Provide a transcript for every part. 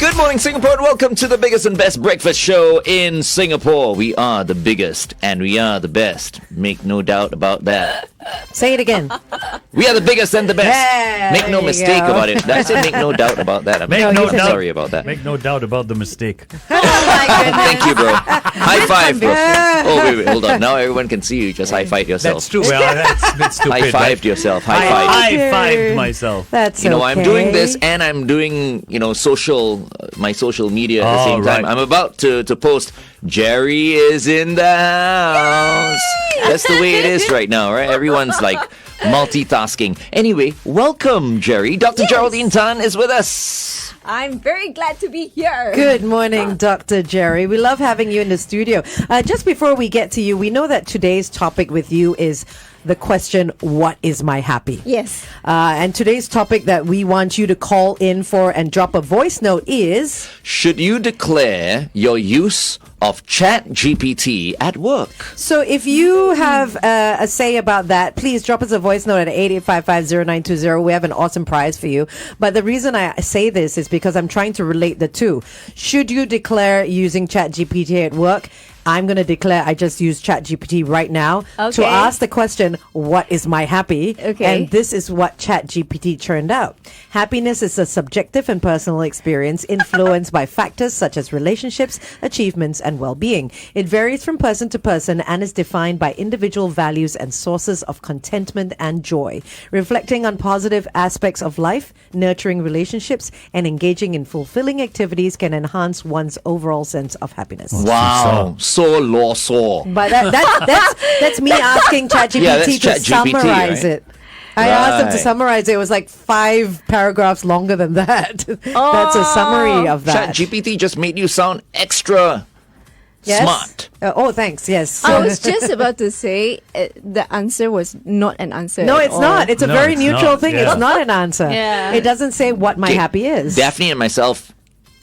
Good morning, Singapore, and welcome to the biggest and best breakfast show in Singapore. We are the biggest, and we are the best. Make no doubt about that. Say it again. We are the biggest and the best. Yeah, Make no mistake about it. Did I say make no doubt about that? Sorry about that. Make no doubt about the mistake. Thank you, bro. High five, bro. Oh, wait, hold on. Now everyone can see you. Just high five yourself. That's true. Well, that's a bit stupid. High fived yourself. High five. I high-fived myself. That's I'm doing this and I'm doing, my social media at the same time. Right. I'm about to post, Jerry is in the house. That's the way it is right now, right? Everyone's like multitasking. Anyway, welcome, Jerry. Dr. Geraldine Tan is with us. I'm very glad to be here. Good morning, Dr. Jerry. We love having you in the studio. Just before we get to you, we know that today's topic with you is the question, what is my happy? Yes. And today's topic that we want you to call in for and drop a voice note is... Should you declare your use of ChatGPT at work? So if you have a say about that, please drop us a voice note at 88550920. We have an awesome prize for you. But the reason I say this is because I'm trying to relate the two. Should you declare using ChatGPT at work? I'm going to declare I just use ChatGPT right now to ask the question, what is my happy? Okay. And this is what ChatGPT turned out. Happiness is a subjective and personal experience influenced by factors such as relationships, achievements, and well-being. It varies from person to person and is defined by individual values and sources of contentment and joy. Reflecting on positive aspects of life, nurturing relationships, and engaging in fulfilling activities can enhance one's overall sense of happiness. Wow. So loso. But that's me asking ChatGPT to summarize it. I asked him to summarize it. It was like 5 paragraphs longer than that. That's a summary of that. ChatGPT just made you sound extra smart. Thanks. Yes. I was just about to say the answer was not an answer. No, at it's all. not. It's a very neutral thing. Yeah. It's not an answer. Yeah. It doesn't say what my happy is. Daphne and myself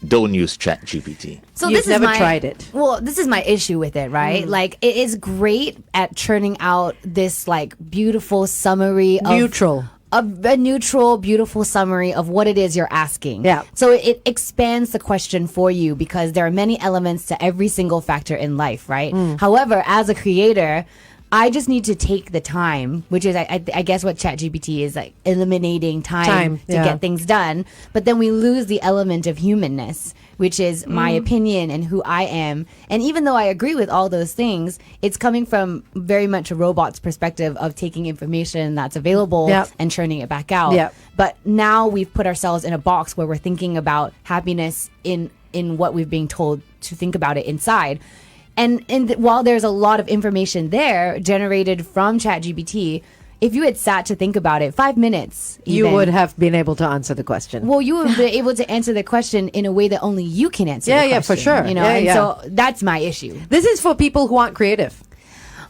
don't use ChatGPT. So You've this never is my, tried it. Well, this is my issue with it, right? Like, it is great at churning out this like beautiful summary of a neutral, beautiful summary of what it is you're asking. Yeah. So it expands the question for you because there are many elements to every single factor in life, right? However, as a creator, I just need to take the time, which is, I guess, what ChatGPT is like, eliminating time to get things done. But then we lose the element of humanness, which is my opinion and who I am. And even though I agree with all those things, it's coming from very much a robot's perspective of taking information that's available and churning it back out. Yep. But now we've put ourselves in a box where we're thinking about happiness in what we've being told to think about it inside. And while there's a lot of information there generated from ChatGPT, if you had sat to think about it, 5 minutes, You would have been able to answer the question. Well, you would be able to answer the question in a way that only you can answer. the Yeah, for question, sure. You know, so that's my issue. This is for people who aren't creative.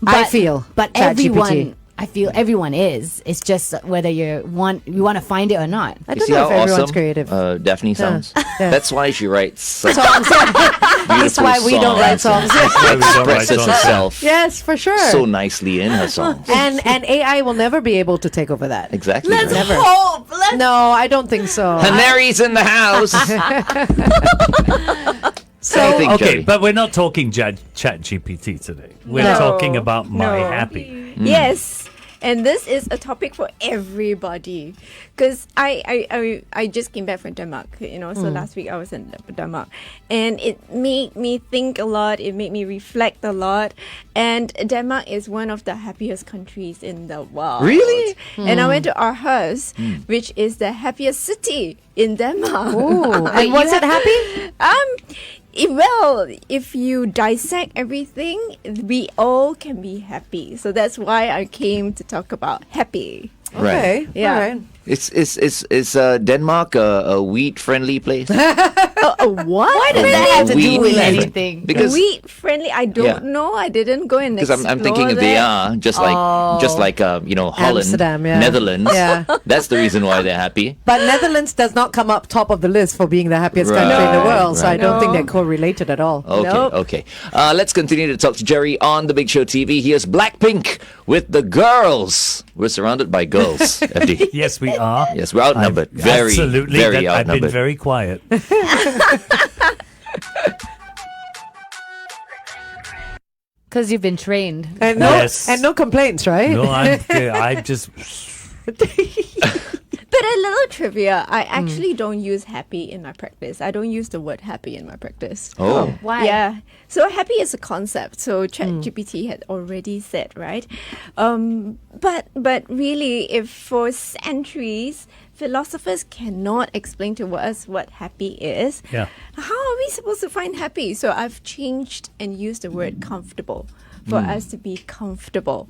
I feel. But ChatGPT. I feel everyone is. It's just whether you want to find it or not. I You don't see know how if everyone's awesome creative. Daphne sounds? That's why she writes such Songs. That's why we don't write songs. Expresses herself Yes, for sure. so nicely in her songs. and AI will never be able to take over that. Exactly. Let's right. hope. No, I don't think so. Canary's in the house. So, Okay, but we're not talking ChatGPT today. We're talking about my happy. Yes. And this is a topic for everybody, because I just came back from Denmark, so last week I was in Denmark, and it made me think a lot, it made me reflect a lot, and Denmark is one of the happiest countries in the world. Really? And I went to Aarhus, which is the happiest city in Denmark. Ooh. And was it happy? Well, if you dissect everything, we all can be happy. So that's why I came to talk about happy. Okay. Yeah. All right. Is Denmark a wheat-friendly place? What? Why does that have to do with Wheat. anything? Because Wheat friendly? I don't know. I didn't go and explore I'm thinking they are just like Holland, Amsterdam, yeah. Netherlands. Yeah. That's the reason why they're happy. But Netherlands does not come up top of the list for being the happiest Right. country in the world, so I Right. don't think they're correlated at all. Okay, Nope. okay. Let's continue to talk to Jerry on The Big Show TV. Here's Blackpink with The Girls. We're surrounded by girls, FD. Yes, we are. Yes, we're outnumbered. Very, Absolutely. very I've been outnumbered. very quiet. Because you've been trained. And Yes. no complaints, right? No, I'm just. But a little trivia, I actually don't use happy in my practice. I don't use the word happy in my practice. Oh. Why? Yeah. So happy is a concept. So ChatGPT had already said, right? But really, if for centuries philosophers cannot explain to us what happy is, Yeah. how are we supposed to find happy? So I've changed and used the word comfortable for us to be comfortable.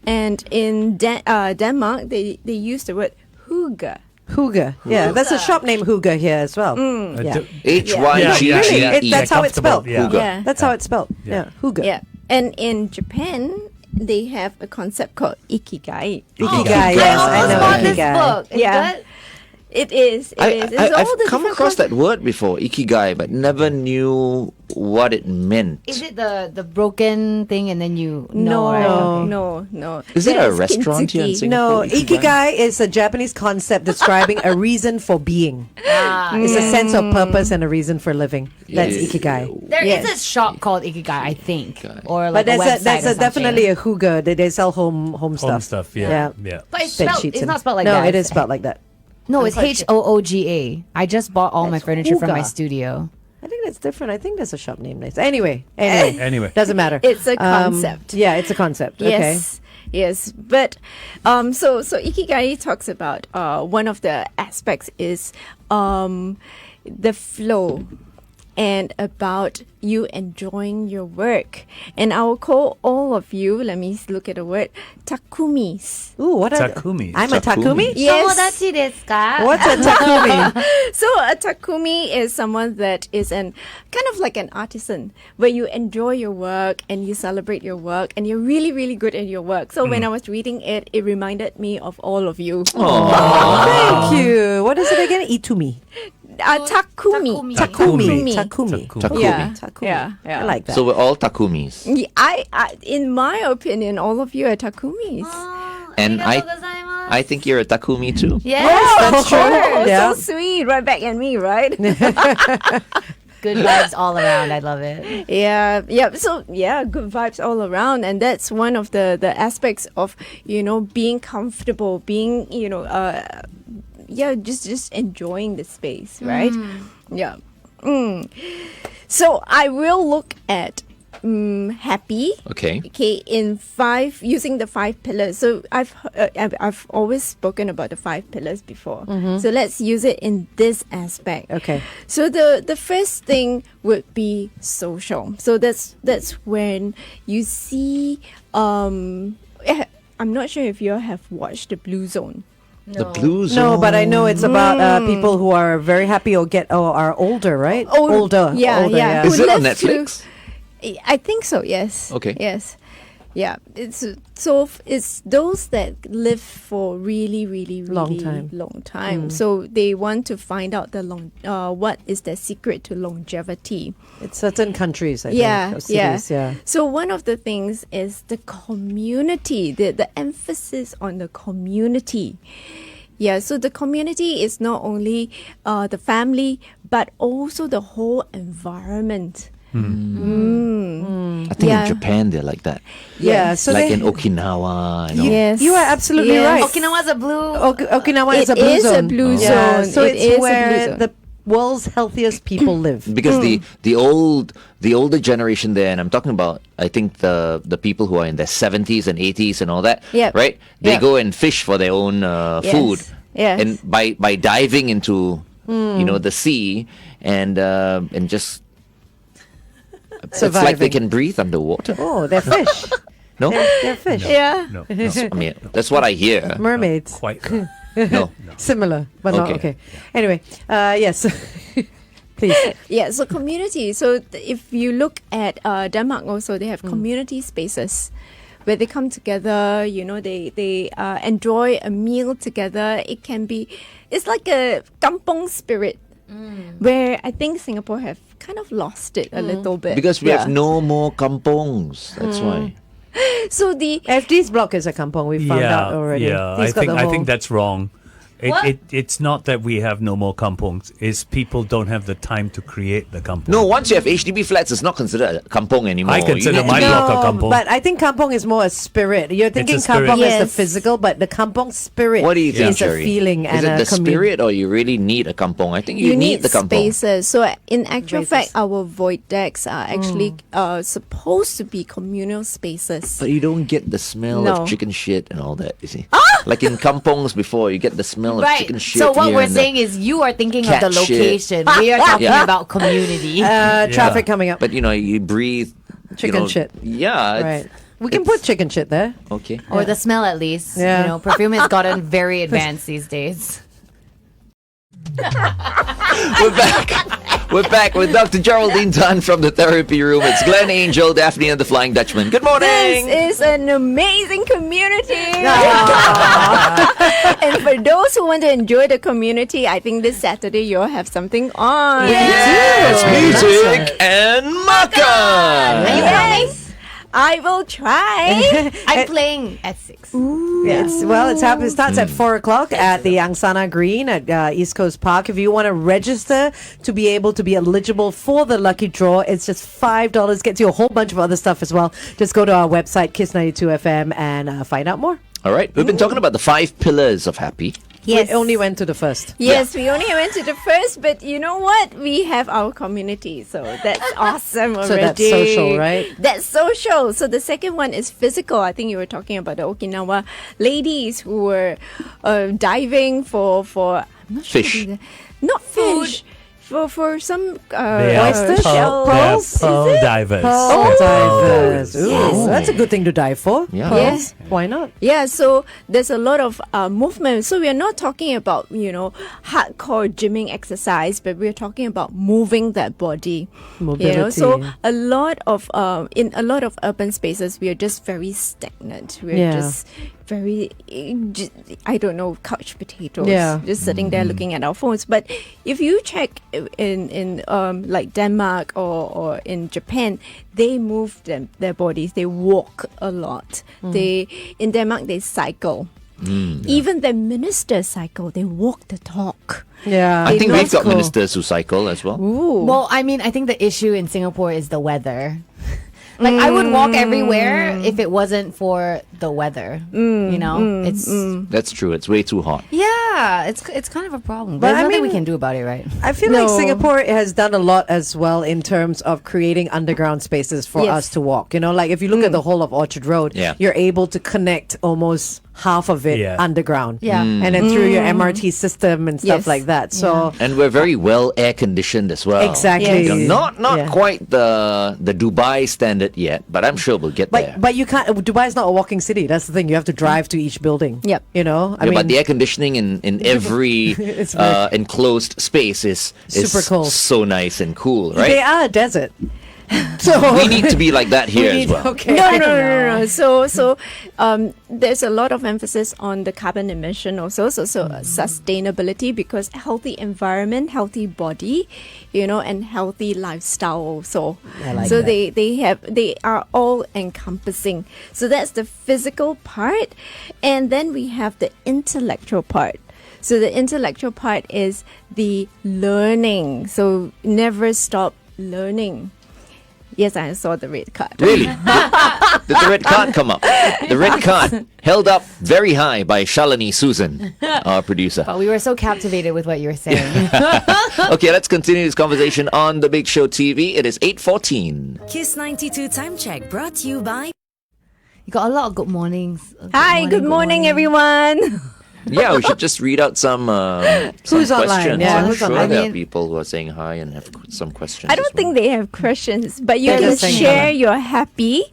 And in Denmark, they use the word hygge. Hygge. Yeah, that's a shop named Hygge here as well. Yeah. H-Y-G-G-E. That's how it's spelled. Yeah. Yeah. That's how it's spelled. Yeah, Hygge. Yeah. And in Japan, they have a concept called ikigai. Ikigai, yes, I almost know bought this Ikigai. book. Is Yeah. good? It is. It's all I've the come different across that word before, ikigai, but never knew what it meant. Is it the broken thing and then you No, right? Okay. no. Is it a There's restaurant here in kintsugi. Singapore? No, ikigai is a Japanese concept describing a reason for being. It's a sense of purpose and a reason for living. That's Yeah. ikigai. There is Yes. a shop called Ikigai, I think, or But like a there's website. or something. definitely a Hygge. They sell home Home stuff. stuff, yeah. But it's, Bed spelled, sheets it's and- not spelled like no, that. it is spelled like that. No, it's quite sure. Hooga. I just bought all my That's furniture from my Hooga. studio. I think that's different. I think there's a shop named this. Anyway. Doesn't matter. It's a concept. Yeah, it's a concept. Okay. Yes. But so ikigai talks about one of the aspects is the flow and about you enjoying your work. And I will call all of you, let me look at the word, takumis. Ooh, what are Takumi. I'm a takumi? Yes. 友達ですか? What's a takumi? So a takumi is someone that is an kind of like an artisan where you enjoy your work and you celebrate your work and you're really, really good at your work. So when I was reading it, it reminded me of all of you. Thank you. What is it again? Itumi. Takumi. Takumi. Takumi. Takumi. Yeah. Takumi. Yeah. I like that. So we're all takumis. Yeah, I, in my opinion, all of you are takumis. And I think you're a takumi too. Yes, that's true. Oh, Yeah. so sweet. Right back at me, right? good vibes all around. I love it. Yeah. So good vibes all around, and that's one of the aspects of being comfortable, being just enjoying the space, right? Yeah. So I will look at happy. Okay. Okay, using the 5 pillars. So I've always spoken about the 5 pillars before. So let's use it in this aspect. Okay. So the first thing would be social. So that's when you see. I'm not sure if you have watched the Blue Zone. The Blue Zone. No, but I know it's about people who are very happy or are older, right? Older. Yeah. Is Who it on live to- Netflix? I think so. Yes. Okay. Yes. Yeah. It's those that live for really, really, really Long time. So they want to find out what is the secret to longevity. It's certain countries, I Yeah, think. Or cities, yeah. So one of the things is the community, the emphasis on the community. Yeah, so the community is not only the family, but also the whole environment. I think Yeah. in Japan they're like that. Yeah, so like they- in Okinawa. Yes. You are absolutely Yes. right. Okinawa's a blue. Okinawa is It a blue is a zone. blue Yeah, zone. so It is a it's blue where zone. the world's healthiest people live. Because the older generation there, and I'm talking about I think the people who are in their 70s and 80s and all that, Yep. right? They Yep. go and fish for their own food, Yes. and by diving into the sea and just it's like they Surviving. can breathe underwater. Oh, they're fish. No, They're fish. Yeah. No, I mean that's what I hear. Mermaids. quite. No, Similar, but not Okay. okay. Anyway, yes. Please. Yeah, so community. So if you look at Denmark also, they have community spaces where they come together, they enjoy a meal together. It's like a kampong spirit where I think Singapore have kind of lost it a little bit. because we have no more kampongs. That's why. So the FD's block is a kampong. We found out already. Yeah, He's got the I whole- think that's wrong. It's not that we have no more kampongs. It's people don't have the time to create the kampong. No, once you have HDB flats, it's not considered a kampong anymore. I consider You need my to be- block a kampong. But I think kampong is more a spirit. You're thinking spirit. kampong is the Yes. physical, but the kampong spirit What do you think, is Jerry? a feeling is and it a the spirit, or you really need a kampong? I think you need the kampong. spaces. So in actual Spaces. fact, our void decks are actually supposed to be communal spaces. But you don't get the smell No. of chicken shit and all that, you see. Like in kampongs before, you get the smell of Right. chicken shit. So what here we're and there. saying is you are thinking of Cat the shit. location. We are talking Yeah. about community. traffic coming up. But you breathe Chicken shit. Yeah. Right. We can put chicken shit there. Okay. Or the smell at least. Yeah. You know, perfume has gotten very advanced these days. We're back. We're back with Dr. Geraldine Tan from the therapy room. It's Glenn, Angel, Daphne, and the Flying Dutchman. Good morning. This is an amazing community. And for those who want to enjoy the community, I think this Saturday you'll have something on. Yes, music and makan. Yes. I will try. I'm playing at 6. It's happening. It starts at 4:00 at the Angsana Green at East Coast Park. If you want to register to be able to be eligible for the lucky draw, it's just $5. Gets you a whole bunch of other stuff as well. Just go to our website Kiss92FM and find out more. All right. We've been talking about the 5 pillars of happy. We only went to the first. Yes, we only went to the first, but you know what? We have our community, so that's awesome already. So that's social, right? That's social. So the second one is physical. I think you were talking about the Okinawa ladies who were diving for I'm not sure Fish. what it is. Not fish. For some They are oysters? pearl- Pearls? they are pearl divers. Divers. Ooh, yes. that's a good thing to dive for. Yeah. Pearls. Yes. Why not? Yeah, so there's a lot of movement. So we are not talking about, hardcore gymming exercise, but we're talking about moving that body. Mobility. So a lot of in a lot of urban spaces, we are just very stagnant. We're Yeah. just very, I don't know, couch potatoes. Yeah. Just sitting there looking at our phones. But if you check in like Denmark or in Japan, they move their bodies. They walk a lot. In Denmark they cycle. Even the ministers cycle. They walk the talk. Yeah. I think know we've it's got cool. ministers who cycle as well. Ooh. Well, I mean, I think the issue in Singapore is the weather. Like, I would walk everywhere if it wasn't for the weather. It's That's true. It's way too hot. yeah, it's kind of a problem. But There's I nothing we mean- can do about it, right? I feel like Singapore has done a lot as well in terms of creating underground spaces for Yes. us to walk. Like if you look at the whole of Orchard Road, Yeah. you're able to connect almost half of it Yeah. underground. Yeah. And then through your MRT system and stuff Yes. like that. So And we're very well air conditioned as well. exactly. Yes. Not Yeah. quite the Dubai standard yet, but I'm sure we'll get there. But you can't. Dubai is not a walking city. That's the thing. You have to drive to each building. Yep. But the air conditioning in every It's very- enclosed space is Super cool. so nice and cool, they right? are a desert. So We need to be like that here as well. Okay. No. So there's a lot of emphasis on the carbon emission also. So sustainability, because healthy environment, healthy body, and healthy lifestyle also. I like so that. they are all encompassing. So that's the physical part, and then we have the intellectual part. So the intellectual part is the learning. So never stop learning. Yes, I saw the red card. Really? Did the red card come up? The red card held up very high by Shalini Susan, our producer. But we were so captivated with what you were saying. Okay, let's continue this conversation on The Big Show TV. It is 8:14. Kiss 92 time check brought to you by You got a lot of good mornings. Hi, good morning, everyone. Yeah, we should just read out some Who's online? questions. Yeah, I'm who's sure online? there I are mean- people who are saying hi and have some questions. I don't think they have questions, but you They're can just saying share hello. your happy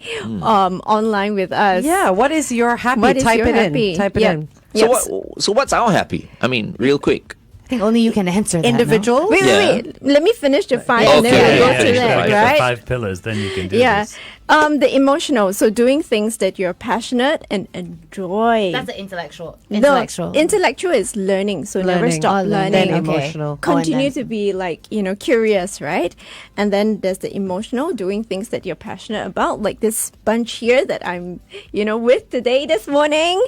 online with us. Yeah. What is your happy? What is Type your it happy? in. Type it Yep. in. So Yes. what's our happy? I mean, real quick. think only you can answer that. Individual? Wait, Yeah. wait. Let me finish the five and then Okay, we'll go yeah, to yeah, that, yeah. right? 5 pillars, then you can do Yeah. this. The emotional. So doing things that you're passionate and enjoy. That's the intellectual. No, intellectual is learning. So never Learning. stop Oh, learning. Then Okay. emotional. Continue and then- to be like, curious, right? And then there's the emotional, doing things that you're passionate about, like this bunch here that I'm, with today, this morning.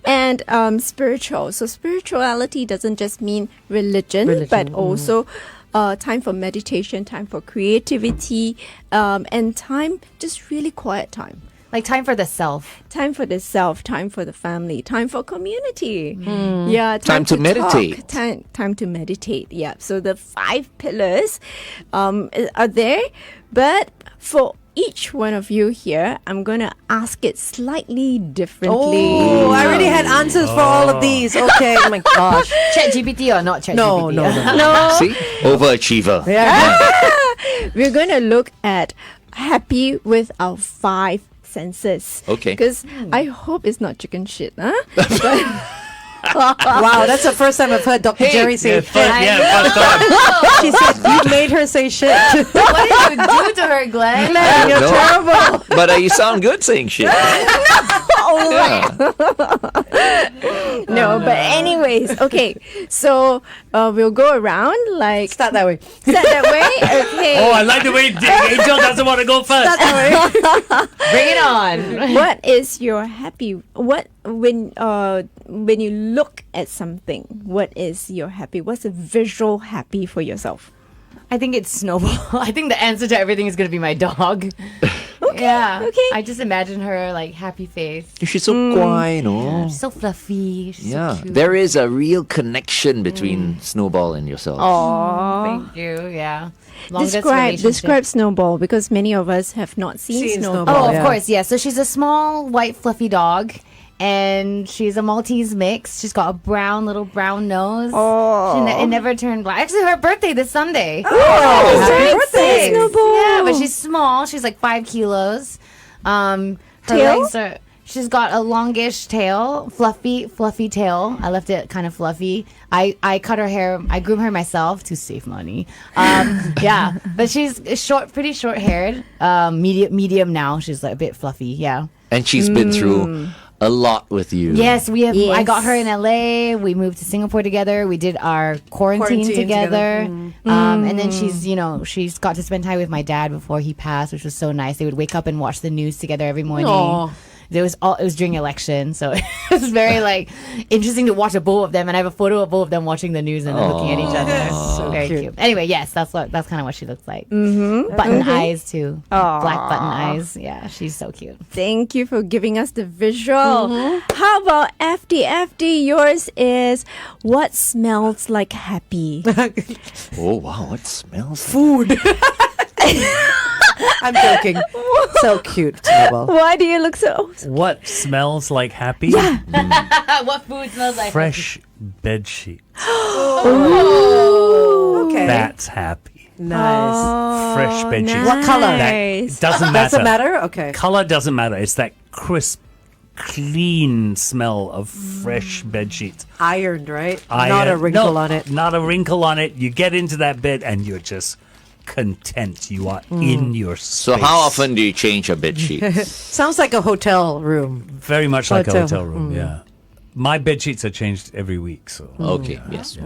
And spiritual. So spirituality doesn't just mean religion. But also time for meditation, time for creativity, and time, just really quiet time. Like time for the self. Time for the self, time for the family, time for community. Yeah, Time to meditate. Talk, time to meditate. Yeah. So the 5 pillars are there, but for each one of you here, I'm gonna ask it slightly differently. Oh, I already had answers for all of these. Okay. Oh my gosh. ChatGPT or not ChatGPT? No, no, no. No, See? Overachiever. we're gonna look at happy with our 5 senses. Okay. Because I hope it's not chicken shit, huh? Wow, that's the first time I've heard Dr. Jerry say Yeah, shit. first time. She said you made her say shit. What did you do to her, Glenn? You're No. terrible. But you sound good saying shit. Yeah. No, but anyways, okay. So we'll go around like Start that way. Is that way? Okay. Oh, I like the way Angel doesn't want to go first. Start that way. Bring it on. What is your happy? What when you look at something? What is your happy? What's a visual happy for yourself? I think it's Snowball. I think the answer to everything is going to be my dog. Yeah. okay. I just imagine her like happy face. She's so quiet, no? She's so fluffy. She's Yeah, so cute. there is a real connection between Snowball and yourself. Thank you. Yeah. Longest relationship. Describe Snowball because many of us have not seen Seen Snowball. Snowball. Oh, Yeah. of course, yeah. So she's a small, white, fluffy dog. And she's a Maltese mix. She's got a little brown nose. Oh. It never turned black. Actually, her birthday this Sunday. Oh, happy birthday, birthday. Snowball. Yeah, but she's small. She's like 5 kilos. Her Tail? legs are. She's got a longish tail, fluffy tail. I left it kind of fluffy. I cut her hair. I groom her myself to save money. Yeah, but she's pretty short haired. Medium now. She's like a bit fluffy. Yeah. And she's been through a lot with you. Yes, we have. I Yes. got her in LA. We moved to Singapore together. We did our quarantine together. And then she's got to spend time with my dad before he passed, which was so nice. They would wake up and watch the news together every morning. Aw. It was during election, so it was very interesting to watch both of them. And I have a photo of both of them watching the news and then looking at each other. So Very cute. cute. Anyway, yes, that's kind of what she looks like. Button eyes too, black button eyes. Yeah, she's so cute. Thank you for giving us the visual. How about FD? Yours is what smells like happy. Oh, wow. What smells? Food. I'm joking. So cute, Snowball. Why do you look so? What smells like happy? Yeah. What food smells like Fresh bed sheet. Okay. That's happy. Nice. Fresh bed sheet. What color? Nice. Doesn't matter. Doesn't matter? Okay. Color doesn't matter. It's that crisp, clean smell of fresh bed sheets. Ironed, right? Not a wrinkle on it. Not a wrinkle on it. You get into that bed and you're just content. You are in your space. So how often do you change your bed sheets? Sounds like a hotel room. Very much like a Hotel. hotel room, yeah. My bed sheets are changed every week, so. Okay, yes.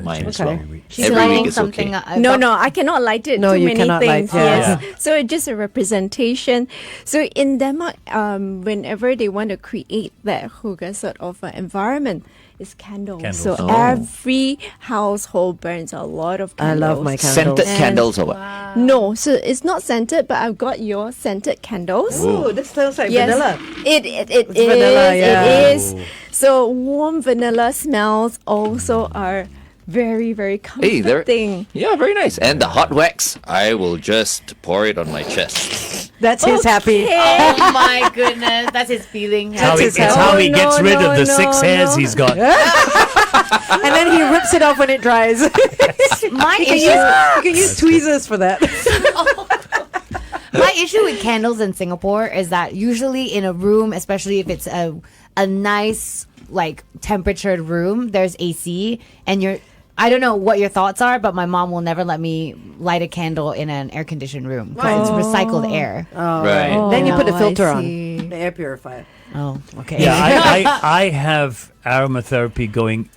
Mine as well. Every week. She's Every lighting week is something. okay. No, I cannot light it. No, Too you many cannot light, things. yeah. Yes. So it's just a representation. So in Denmark, whenever they want to create that hygge sort of environment, it's candles. Candles. So Oh. every household burns a lot of I candles. love my candles. Scented candles or what? No, so it's not scented, but I've got your scented candles. Ooh, this smells like Yes, vanilla. it is. vanilla, yeah. It is. So warm vanilla smells also are very, very Hey, comforting. yeah, very nice. And the hot wax, I will just pour it on my chest. That's his happy. Oh my goodness, that's his feeling. It's how he gets rid of the 6 hairs he's got. And then he rips it off when it dries. My You issue, can use tweezers for that. my issue with candles in Singapore is that usually in a room, especially if it's a nice temperatured room, there's AC, and I don't know what your thoughts are, but my mom will never let me light a candle in an air-conditioned room because it's recycled air. Right. Then you put the I filter see. on, the air purifier. Oh, okay. Yeah, I have aromatherapy going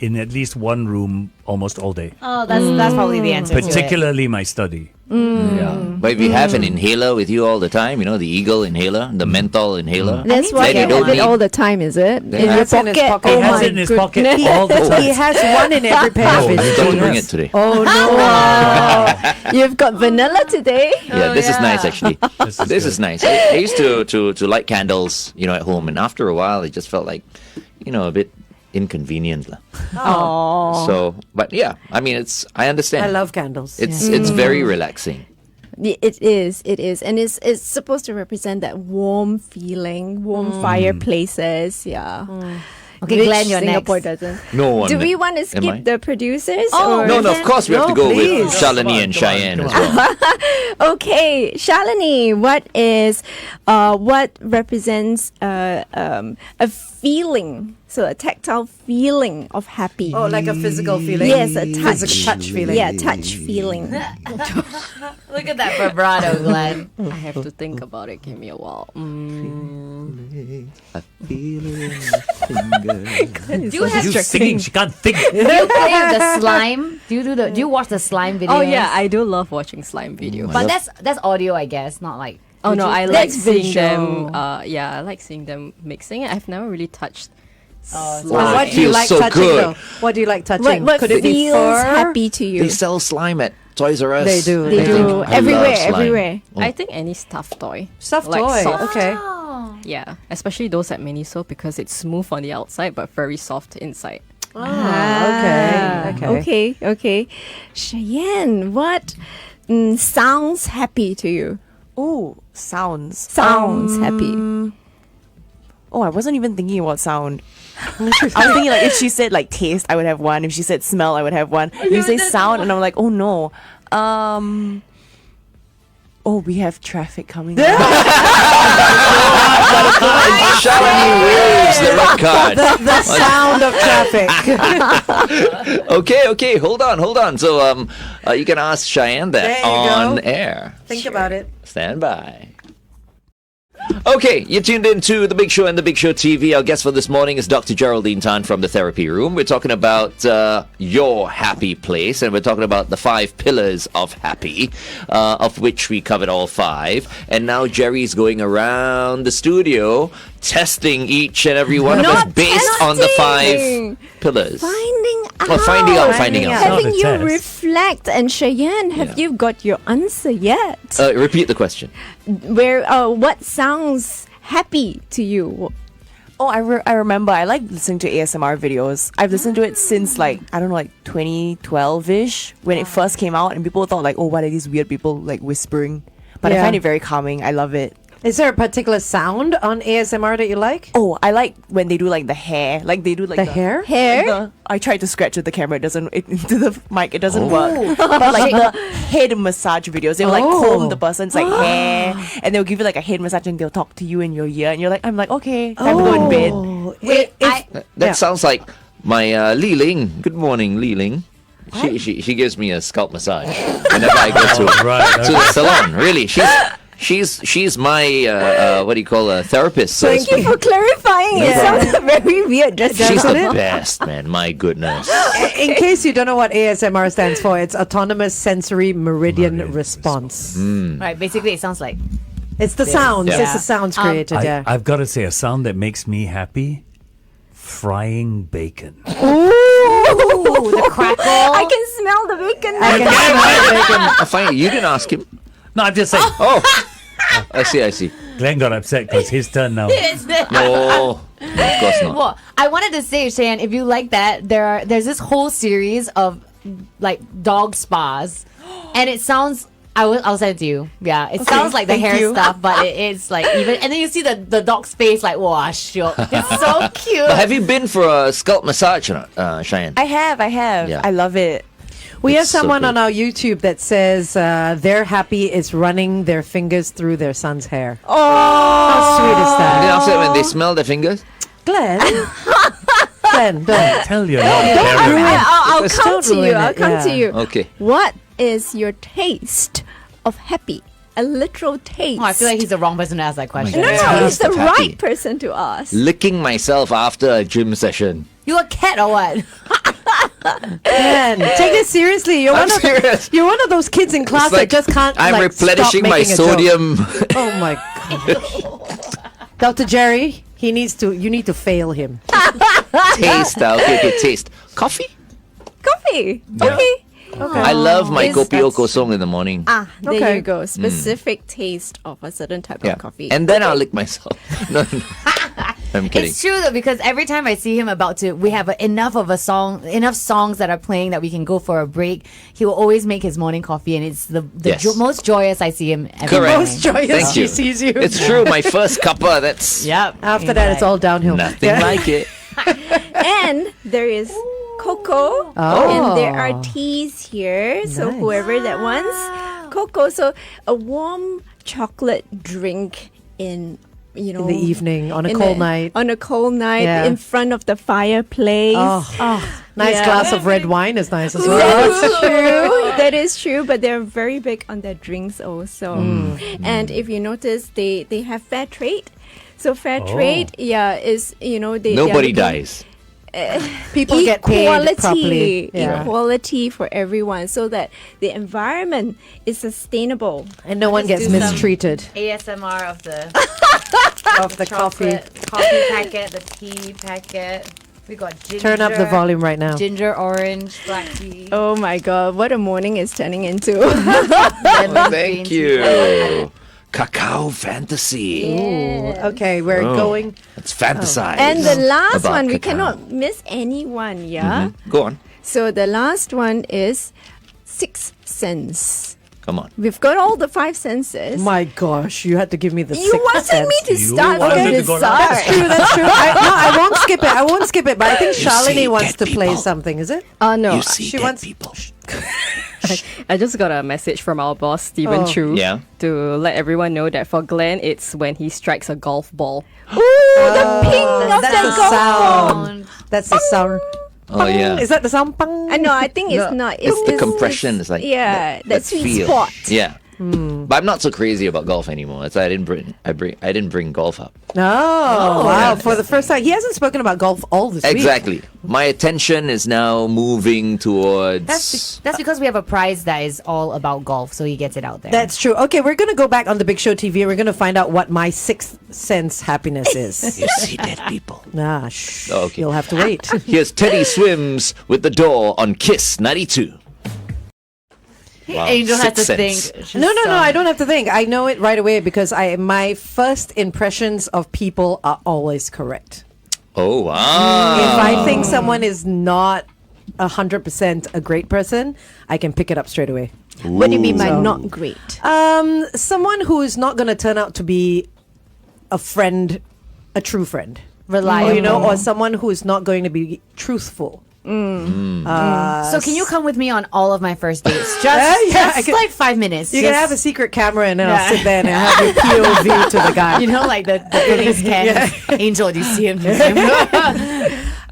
in at least one room almost all day, Oh, that's probably the answer. to it. particularly my study. Yeah. But if you have an inhaler with you all the time, you know, the Eagle inhaler, the menthol inhaler. That's why Then you you don't have it need- all the time, is it? In your has it in his pocket? pocket. He Oh has my it in his pocket goodness. all the time. He has one in every pair of his Don't bring jeans. it today. Oh no! You've got vanilla today. Yeah, this is nice actually. This is This good. is nice. I used to light candles, you know, at home, and after a while, it just felt like, you know, a bit inconvenient. lah. Oh. So, but yeah, I mean, I understand. I love candles. It's very relaxing. It is, and it's supposed to represent that warm feeling, warm fireplaces. Yeah. Okay, Which Glenn, you're Singapore next. doesn't. No one. Do we want to Am I? skip the producers? Oh, or? No, of course we have to No, go please. with Shalini and Cheyenne as well. Okay, Shalini, what represents a feeling? So a tactile feeling of happy. Oh, like a physical feeling. Yes, a touch. Physical touch feeling. Yeah, touch feeling. Look at that vibrato, Glenn. I have to think about it. Give me a while. I feel it in my fingers. Do you have You singing, she can't think. do you play with the slime? Do you watch the slime videos? Oh yeah, I do love watching slime videos. But that's audio, I guess, not like. Oh no, I like That's seeing visual. them. Yeah, I like seeing them mixing it. I've never really touched. Oh, What it do you feels like so touching good. though? What do you like touching? What Could it be feels fur? happy to you? They sell slime at Toys R Us. They do. They do. I Everywhere, love slime. everywhere. Oh. I think any stuffed toy. Stuffed Like toy. soft. Okay. Yeah, especially those at Miniso because it's smooth on the outside but very soft inside. Okay. Cheyenne, what sounds happy to you? Oh, sounds. Sounds happy. Oh, I wasn't even thinking about sound. I was thinking like if she said like taste, I would have one. If she said smell, I would have one. You say sound, and I'm like, oh no. Oh, we have traffic coming. Shalini waves the red card. The sound of traffic. Okay, hold on. So, you can ask Cheyenne that There you on go. air. Think about it. Stand by. Okay, you're tuned in to The Big Show and The Big Show TV. Our guest for this morning is Dr. Geraldine Tan from the Therapy Room. We're talking about your happy place, and we're talking about the 5 pillars of happy, of which we covered all 5. And now Jerry's going around the studio testing each and every one of us Not based on the testing. 5 pillars. Finding out. Oh, finding out. Not Having a you test. reflect. And Cheyenne, have you got your answer yet? Repeat the question. What sounds happy to you? Oh, I remember. I like listening to ASMR videos. I've listened to it since like I don't know, like 2012ish when it first came out, and people thought like, oh, what are these weird people like whispering? But I Yeah. find it very calming. I love it. Is there a particular sound on ASMR that you like? Oh, I like when they do like the hair, like they do like The hair? Hair? I tried to scratch with the camera. It doesn't. Into the mic, it doesn't work. But like the head massage videos, they will like comb the person's like hair, and they'll give you like a head massage, and they'll talk to you in your ear, and you're like, I'm like, okay, time to go in bed. Wait, That sounds like my Li Ling. Good morning, Li Ling. She gives me a scalp massage whenever I go to Right, to the salon. Really, she's my what do you call a therapist? So to Thank you speak. for clarifying. It sounds very weird. Just She's the Doesn't it? best, man. My goodness. In case you don't know what ASMR stands for, it's Autonomous Sensory Meridian Response. right. Basically, it sounds like. It's the sounds. Yeah. It's the sounds created, yeah. I've got to say, a sound that makes me happy: frying bacon. Ooh, the crackle. I can smell the bacon. I can smell bacon. I find you didn't ask him. No, I'm just saying. Oh, I see. Glenn got upset because his turn now. No, of course not. Well, I wanted to say, Cheyenne, if you like that, there's this whole series of like dog spas, and it sounds. I'll send it to you. Yeah, it sounds like the thank hair you. stuff, but it's like even, and then you see the dog's face, like wow, shook. It's so cute. But have you been for a scalp massage or not, Cheyenne? I have. Yeah. I love it. We have It's so someone good. on our YouTube that says they're happy is running their fingers through their son's hair. Oh, How sweet is And then that? after that, when they smell their fingers, Glenn? Glenn, don't. Tell you not Don't very ruin- I'll Just come don't to you. ruin I'll it, come to yeah. you. Okay. What is your taste of happy? A literal taste. Oh, I feel like he's the wrong person to ask that question. no, Yeah. he's the Taste of happy. right person to ask. Licking myself after a gym session. You a cat or what? Man, take this seriously. You're I'm one of serious. you're one of those kids in class It's like that just can't. I'm like, replenishing stop my making a joke. sodium. Oh my god, Dr. Jerry, he needs to. You need to fail him. Taste. Okay, taste. Coffee? Coffee. Yeah. Okay. I love my Is- kopi o that's- kosong in the morning. There Okay. you go. Specific taste of a certain type Yeah. of coffee. And then I'll lick myself. No. I'm kidding. It's true though, because every time I see him about to, we have enough songs that are playing that we can go for a break. He will always make his morning coffee, and it's the Yes. most joyous I see him every Correct. morning. Most joyous Thank he you. sees you. It's true. My first cuppa. That's Yep. After that, it's all downhill. nothing Yeah. like it. And there is cocoa. Oh. And there are teas here. So Nice. whoever that wants cocoa. So a warm chocolate drink in In the evening on a in cold the- night. On a cold night Yeah. in front of the fireplace. Oh, nice Yeah. glass of red wine is nice as well. That's true. That is true. But they're very big on their drinks also. And if you notice, they have fair trade. So fair trade, is they Nobody they are looking- dies. People get paid properly. Yeah. Equality for everyone, so that the environment is sustainable. And no one gets do some- mistreated ASMR of the of the coffee. coffee packet, the tea packet. We got ginger. Turn up the volume right now. Ginger, orange, black tea. Oh my god, what a morning is turning into. lemon, green Thank tea. you. Cacao fantasy. Okay, we're Oh. going. Let's fantasize. And the last about one, we cacao. cannot miss anyone, yeah? Go on. So the last one is Sixth Sense. Come on. We've got all the five senses. My gosh, you had to give me the You sixth wanted sense. me to You start wanted from to the go start. last. That's true. I won't skip it. I won't skip it. But I think see Shalini wants dead to play people. something. Is it? No. You see she dead wants- people. I just got a message from our boss, Stephen Oh. Chu, Yeah. to let everyone know that for Glenn, it's when he strikes a golf ball. Ooh, the ping of that's the the golf sound. ball. That's the sound. Oh yeah. Is that the sound? Pang? I know, I think it's not. It's the compression. It's like that that sweet feel. spot. Yeah. But I'm not so crazy about golf anymore. That's why I didn't bring golf up. Oh, wow. yeah. For the first time. He hasn't spoken about golf all this week. Exactly. My attention is now moving towards. That's because we have a prize that is all about golf, so he gets it out there. That's true. Okay, we're going to go back on the Big Show TV. We're going to find out what my sixth sense happiness is. You see dead people. Nah, shh. Oh, okay. You'll have to wait. Here's Teddy Swims with the door on Kiss 92. Wow. Angel has to Sixth think. sense. No, I don't have to think. I know it right away because my first impressions of people are always correct. Oh wow. If I think someone is not 100% a great person, I can pick it up straight away. What do you mean by So- not great? Someone who is not going to turn out to be a friend, a true friend. Reliable. Or someone who is not going to be truthful. So can you come with me on all of my first dates? Just, Yeah, I just can- like 5 minutes. You can Just- have a secret camera and then I'll Yeah. sit there and I'll have your POV to the guy. you know, like the police can. Angel, do you see him? Do you see him?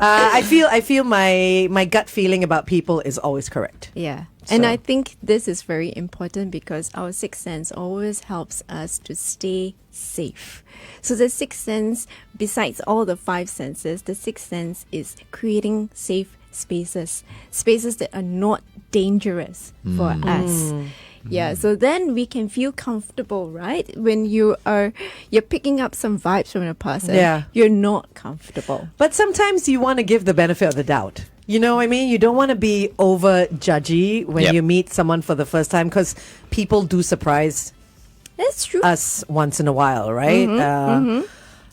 I feel my gut feeling about people is always correct. Yeah. And So- I think this is very important because our sixth sense always helps us to stay safe. So the sixth sense, besides all the five senses, the sixth sense is creating safe spaces that are not dangerous for us. Yeah, so then we can feel comfortable, right? When you're picking up some vibes from a person, Yeah. you're not comfortable. But sometimes you want to give the benefit of the doubt. You know what I mean? You don't want to be over judgy when Yep. you meet someone for the first time because people do surprise That's true. us once in a while, right?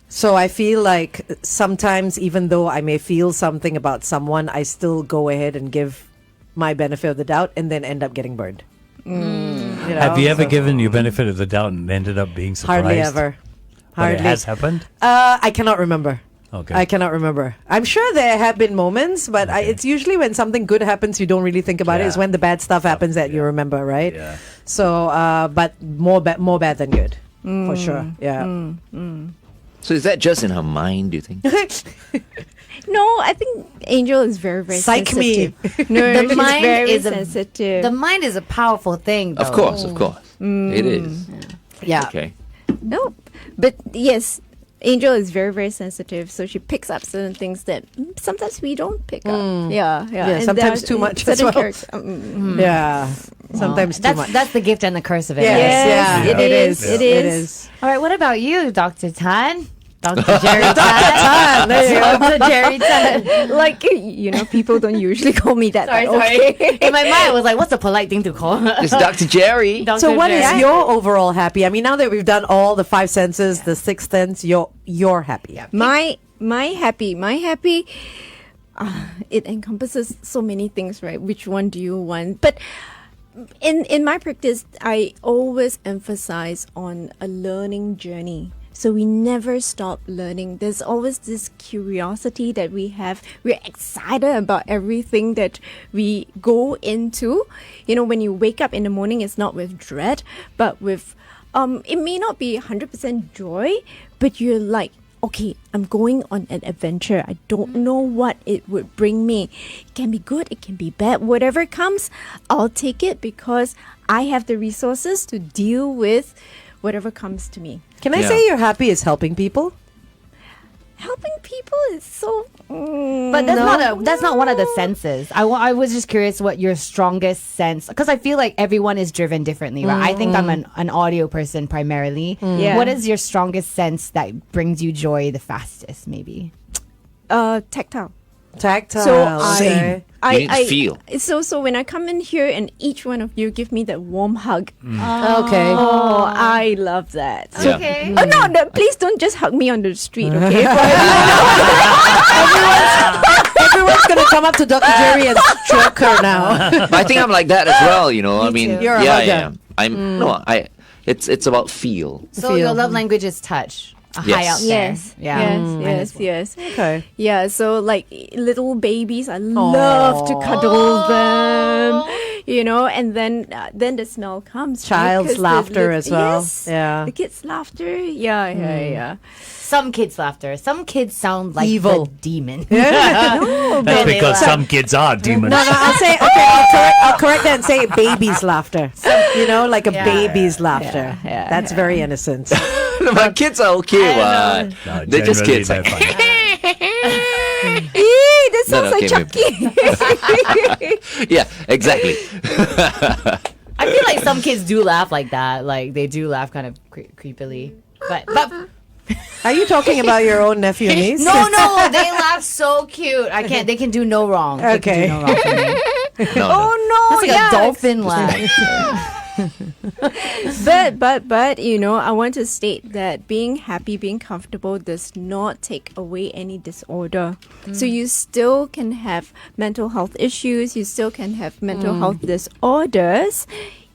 So I feel like sometimes, even though I may feel something about someone, I still go ahead and give my benefit of the doubt and then end up getting burned. Have you ever given you benefit of the doubt and ended up being surprised? Hardly ever. But Hardly. it has happened? I cannot remember. Okay. I cannot remember. I'm sure there have been moments, but it's usually when something good happens, you don't really think about it. It's Yeah. when the bad stuff happens that you remember, right? Yeah. So, but more bad than good, for sure. Yeah. So is that just in her mind, do you think? No, I think Angel is very, very Psych me. sensitive. No, The she's mind very is sensitive. The mind is a powerful thing, though. Of course. It is. Yeah. Okay. No, but yes, Angel is very, very sensitive. So she picks up certain things that sometimes we don't pick up. Yeah. Yeah, And sometimes there too are much as certain well. characters- Yeah. Sometimes too much. That's the gift and the curse of it. Yes, right? yeah. It is. Yeah. It It is. is. All right, what about you, Dr. Tan? Dr. Jerry Tan. There you go. Dr. Jerry Tan. Like, people don't usually call me that. Sorry, but sorry. okay. In my mind, I was like, what's a polite thing to call? It's Dr. Jerry. Dr. So what is Jerry. your overall happy? I mean, now that we've done all the five senses, the sixth sense, you're happy. My happy. It encompasses so many things, right? Which one do you want? But in my practice, I always emphasize on a learning journey. So we never stop learning. There's always this curiosity that we have. We're excited about everything that we go into. When you wake up in the morning, it's not with dread, but with, it may not be 100% joy, but you're like, okay, I'm going on an adventure. I don't know what it would bring me. It can be good, it can be bad. Whatever comes, I'll take it because I have the resources to deal with whatever comes to me. Can I Yeah. say you're happy is helping people? Helping people is so... But that's not one of the senses. I was just curious what your strongest sense, because I feel like everyone is driven differently, right? I think I'm an audio person primarily. Yeah. What is your strongest sense that brings you joy the fastest, maybe? Tactile. Tactile. So okay. You need to feel. So when I come in here and each one of you give me that warm hug, Okay. oh, I love that. Yeah. Okay. Oh no, please don't just hug me on the street, okay? Everyone's gonna come up to Dr. Jerry and stroke her now. I think I'm like that as well, I mean, too. You're a yeah, hugger. yeah. I'm no, it's about feel. So your love language is touch. Yes. High out there. Yes. Yeah. Yes. Okay. Yeah, so like little babies, I love to cuddle them, and then the smell comes. right? Child's 'Cause the laughter lit- as well. Yes, Yeah. the kids' laughter. Yeah. Some kids' laughter. Some kids sound like Evil. the demon. That's because some kids are demons. No, I'll say okay. I'll correct that and say baby's laughter. Like a baby's laughter. yeah, That's very innocent. My kids are okay, what? No, They're just generally kids. they're fine. That sounds No, like okay, Chucky. Yeah, exactly. I feel like some kids do laugh like that. Like they do laugh kind of creepily. But Are you talking about your own nephew and niece? no, they laugh so cute. I can't. They can do no wrong. They can Okay. do no wrong for me. No, Oh no, It's like a dolphin laugh. But I want to state that being happy, being comfortable does not take away any disorder. So you still can have mental health issues, you still can have mental health disorders,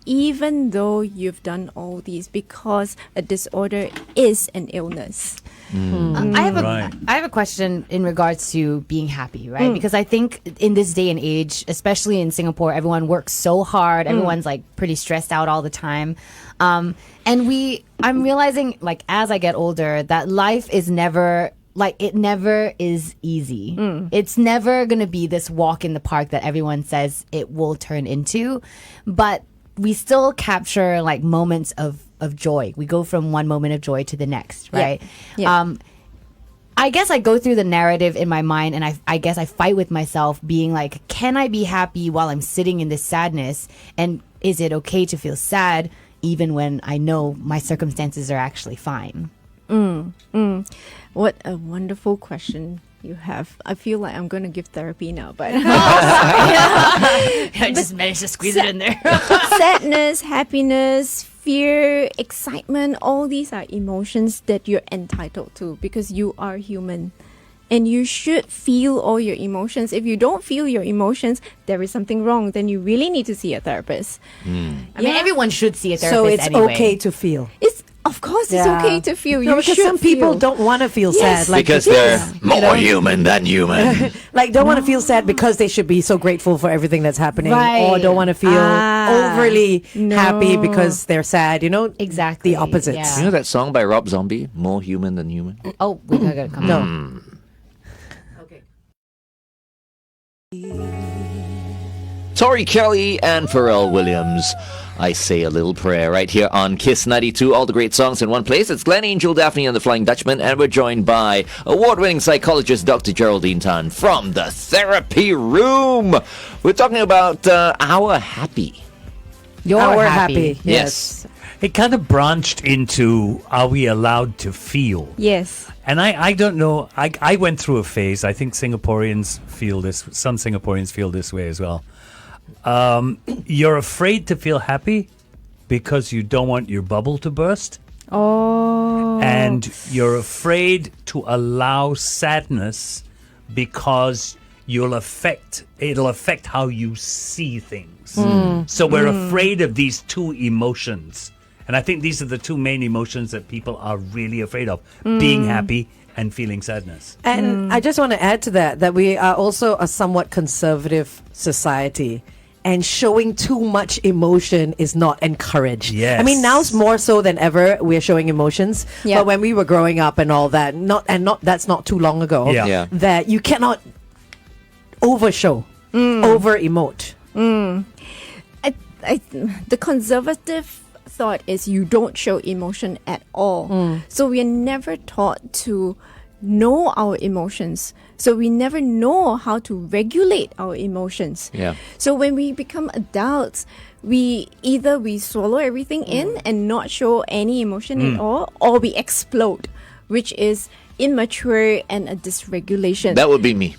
even though you've done all these, because a disorder is an illness. I have a question in regards to being happy, right? Because I think in this day and age, especially in Singapore, everyone works so hard. Everyone's like pretty stressed out all the time. I'm realizing, like, as I get older, that life is never is easy. It's never going to be this walk in the park that everyone says it will turn into. But we still capture like moments of joy. We go from one moment of joy to the next, right? Yeah. I guess I go through the narrative in my mind, and I guess I fight with myself being like, can I be happy while I'm sitting in this sadness? And is it okay to feel sad even when I know my circumstances are actually fine? What a wonderful question you have. I feel like I'm going to give therapy now, but I just managed to squeeze it in there. sadness, happiness, fear, excitement, all these are emotions that you're entitled to because you are human. And you should feel all your emotions. If you don't feel your emotions, there is something wrong. Then you really need to see a therapist. I mean, everyone should see a therapist So it's anyway. okay to feel. It's of course, Yeah. it's okay to feel. No, You because should some people feel. don't want to feel Yes. sad. Like Because they're more human than human. like don't want to feel sad because they should be so grateful for everything that's happening, or Right. don't want to feel overly no. happy because they're sad. Exactly. the opposites. Yeah. You know that song by Rob Zombie, More Human Than Human? Oh, we gotta come. No. Tori Kelly and Pharrell Williams. I say a little prayer right here on Kiss 92. All the great songs in one place. It's Glenn, Angel, Daphne, and the Flying Dutchman, and we're joined by award-winning psychologist Dr. Geraldine Tan from the therapy room. We're talking about our happy. You're happy. Yes. It kind of branched into, are we allowed to feel? Yes. And I don't know. I went through a phase. I think Singaporeans feel this. Some Singaporeans feel this way as well. You're afraid to feel happy because you don't want your bubble to burst. Oh. And you're afraid to allow sadness because it'll affect how you see things. So we're afraid of these two emotions. And I think these are the two main emotions that people are really afraid of, being happy and feeling sadness. And I just want to add to that we are also a somewhat conservative society. And showing too much emotion is not encouraged. Yes. I mean, now more so than ever, we're showing emotions. Yeah. But when we were growing up and all that, that's not too long ago. Yeah. Yeah. That you cannot overshow, over emote. The conservative thought is you don't show emotion at all. So we are never taught to know our emotions. So we never know how to regulate our emotions. Yeah. So when we become adults, we swallow everything in and not show any emotion at all, or we explode, which is immature and a dysregulation. That would be me.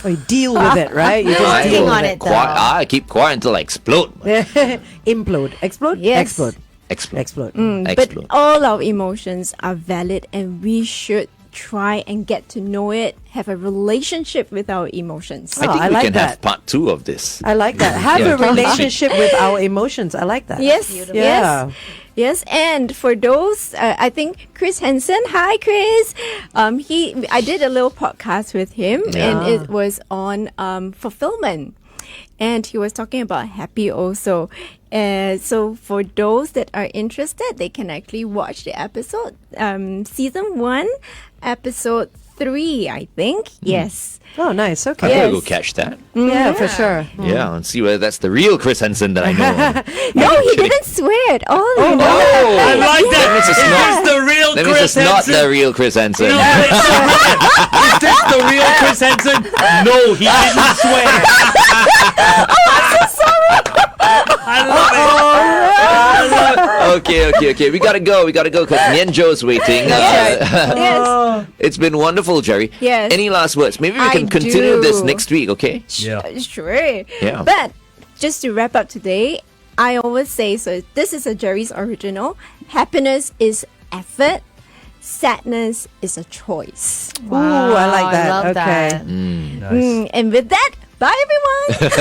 Or you deal with it, right? You just I deal will with on it. it, though. I keep quiet until I explode. Implode. Explode? Yes. Explode. Explode. Explode. But Explode. all our emotions are valid, and we should try and get to know it, have a relationship with our emotions. I think I we like can that. have part 2 of this. I like that. Have Yeah. a relationship with our emotions. I like that. Yes, Yeah. yes. And for those, I think Chris Henson. Hi, Chris. I did a little podcast with him, and it was on fulfillment, and he was talking about happy also. So for those that are interested, they can actually watch the episode, season 1, episode 3, I think. Yes. Oh, nice. I Okay. gotta Yes. go catch that. Yeah, for sure. Yeah, and see whether that's the real Chris Henson that I know. No, he kidding. didn't swear at all. you know. Oh, I like that. That means it's Is not- this the real that means Chris it's not Henson? the real Chris Henson. No, is this the real Chris Henson? No, he didn't swear. Okay. We gotta go because Nienjo's waiting. Yes. It's been wonderful, Jerry. Yes. Any last words? Maybe we I can continue this do. next week, okay? Yeah. Sure. Yeah. But just to wrap up today, I always say, so this is a Jerry's original. Happiness is effort. Sadness is a choice. Ooh, I like that. love Okay. that. Nice. And with that, bye everyone.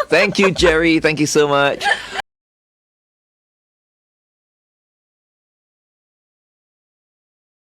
Thank you, Jerry. Thank you so much.